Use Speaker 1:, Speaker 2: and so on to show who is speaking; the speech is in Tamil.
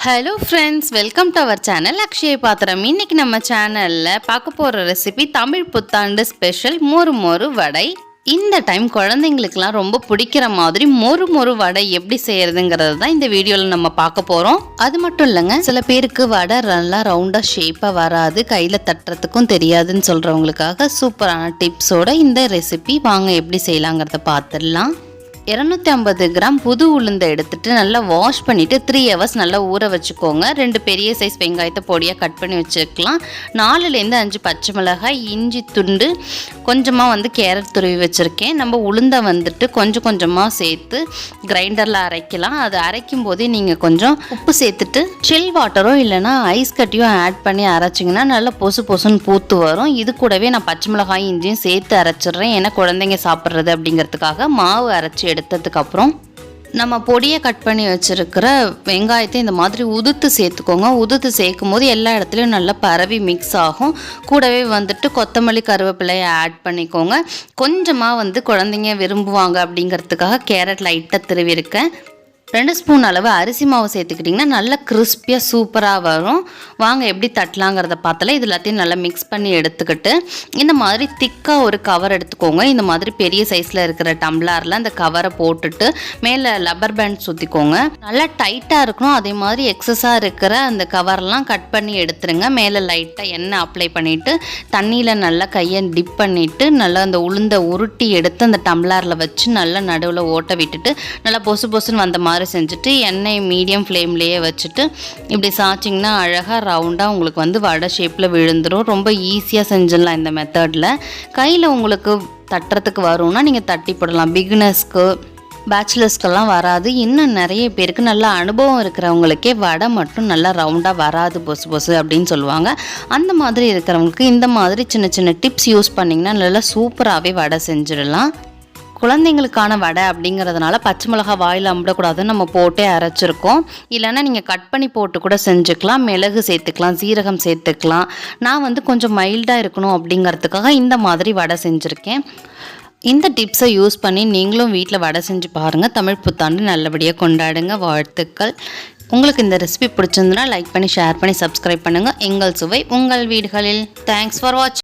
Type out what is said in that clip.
Speaker 1: Hello friends, welcome to our channel Akshaya Pathiram. இன்றைக்கி நம்ம சேனலில் பார்க்க போகிற ரெசிபி தமிழ் புத்தாண்டு ஸ்பெஷல் மொறு மொறு வடை. இந்த டைம் குழந்தைங்களுக்கெல்லாம் ரொம்ப பிடிக்கிற மாதிரி மொறு மொறு வடை எப்படி செய்கிறதுங்கிறது தான் இந்த வீடியோவில் நம்ம பார்க்க போகிறோம். அது மட்டும் இல்லைங்க, சில பேருக்கு வடை நல்லா ரவுண்டாக ஷேப்பாக வராது, கையில் தட்டுறதுக்கும் தெரியாதுன்னு சொல்கிறவங்களுக்காக சூப்பரான டிப்ஸோட இந்த ரெசிபி. வாங்க எப்படி செய்யலாங்கிறத பார்த்துடலாம். 250 கிராம் புது உளுந்தை எடுத்துட்டு நல்லா வாஷ் பண்ணிவிட்டு 3 ஹவர்ஸ் நல்லா ஊற வச்சுக்கோங்க. 2 பெரிய சைஸ் வெங்காயத்தை பொடியாக கட் பண்ணி வச்சுக்கலாம். 4லேருந்து 5 பச்சை மிளகாய், இஞ்சி துண்டு, கொஞ்சமாக கேரட் துருவி வச்சுருக்கேன். நம்ம உளுந்தை கொஞ்சம் கொஞ்சமாக சேர்த்து கிரைண்டரில் அரைக்கலாம். அது அரைக்கும் போதே நீங்கள் கொஞ்சம் உப்பு சேர்த்துட்டு சில் வாட்டரோ இல்லைனா ஐஸ் கட்டியோ ஆட் பண்ணி அரைச்சிங்கன்னா நல்லா பொசு பொசுன்னு பூத்து வரும். இது கூடவே நான் பச்சை மிளகாய் இஞ்சியும் சேர்த்து அரைச்சிட்றேன், ஏன்னா குழந்தைங்க சாப்பிட்றது அப்படிங்கிறதுக்காக. மாவு அரைச்சி எடுத்ததுக்கப்புறம் நம்ம பொடியை கட் பண்ணி வச்சுருக்கிற வெங்காயத்தை இந்த மாதிரி உதுத்து சேர்த்துக்கோங்க. உதுத்து சேர்க்கும் போது எல்லா இடத்துலையும் நல்லா பரவி மிக்ஸ் ஆகும். கூடவே கொத்தமல்லி கருவேப்பிலையை ஆட் பண்ணிக்கோங்க. கொஞ்சமாக குழந்தைங்க விரும்புவாங்க அப்படிங்கிறதுக்காக கேரட் லைட்டாக திருவிருக்கேன். 2 ஸ்பூன் அளவு அரிசி மாவு சேர்த்துக்கிட்டிங்கன்னா நல்லா கிறிஸ்பியாக சூப்பராக வரும். வாங்க எப்படி தட்டலாங்கிறத பார்த்தால இது எல்லாத்தையும் நல்லா மிக்ஸ் பண்ணி எடுத்துக்கிட்டு இந்த மாதிரி திக்காக ஒரு கவர் எடுத்துக்கோங்க. இந்த மாதிரி பெரிய சைஸில் இருக்கிற டம்ளரில் அந்த கவரை போட்டுட்டு மேலே லப்பர் பேண்ட் சுற்றிக்கோங்க. நல்லா டைட்டாக இருக்கணும். அதே மாதிரி எக்ஸஸாக இருக்கிற அந்த கவர்லாம் கட் பண்ணி எடுத்துருங்க. மேலே லைட்டாக எண்ணெய் அப்ளை பண்ணிவிட்டு தண்ணியில் நல்லா கையை டிப் பண்ணிவிட்டு நல்லா அந்த உளுந்தை உருட்டி எடுத்து அந்த டம்ளரில் வச்சு நல்லா நடுவில் ஓட்ட விட்டுட்டு நல்லா பொசு பொசுன்னு வந்த மாதிரி செஞ்சுட்டு எண்ணெய் மீடியம் ஃப்ளேம்லேயே வச்சுட்டு இப்படி சாய்ச்சிங்கன்னா அழகாக ரவுண்டாக உங்களுக்கு வடை ஷேப்பில் விழுந்துடும். ரொம்ப ஈஸியாக செஞ்சிடலாம் இந்த மெத்தடில். கையில் உங்களுக்கு தட்டுறதுக்கு வரும்னா நீங்கள் தட்டி போடலாம். பிகினர்ஸ்க்கு, பேச்சுலர்ஸ்க்கெல்லாம் வராது. இன்னும் நிறைய பேருக்கு நல்ல அனுபவம் இருக்கிறவங்களுக்கே வடை மட்டும் நல்லா ரவுண்டாக வராது, பொசு பொசு அப்படின்னு சொல்லுவாங்க. அந்த மாதிரி இருக்கிறவங்களுக்கு இந்த மாதிரி சின்ன சின்ன டிப்ஸ் யூஸ் பண்ணிங்கன்னா நல்லா சூப்பராகவே வடை செஞ்சிடலாம். குழந்தைங்களுக்கான வடை அப்படிங்கிறதுனால பச்சை மிளகா வாயில் அம்பிடக்கூடாதுன்னு நம்ம போட்டே அரைச்சிருக்கோம். இல்லைன்னா நீங்கள் கட் பண்ணி போட்டு கூட செஞ்சுக்கலாம். மிளகு சேர்த்துக்கலாம், சீரகம் சேர்த்துக்கலாம். நான் கொஞ்சம் மைல்டாக இருக்கணும் அப்படிங்கிறதுக்காக இந்த மாதிரி வடை செஞ்சுருக்கேன். இந்த டிப்ஸை யூஸ் பண்ணி நீங்களும் வீட்டில் வடை செஞ்சு பாருங்கள். தமிழ் புத்தாண்டு நல்லபடியாக கொண்டாடுங்க. வாழ்த்துக்கள். உங்களுக்கு இந்த ரெசிபி பிடிச்சிருந்துன்னா லைக் பண்ணி, ஷேர் பண்ணி, சப்ஸ்கிரைப் பண்ணுங்கள். எங்கள் சுவை உங்கள் வீடுகளில். தேங்க்ஸ் ஃபார் வாட்சிங்.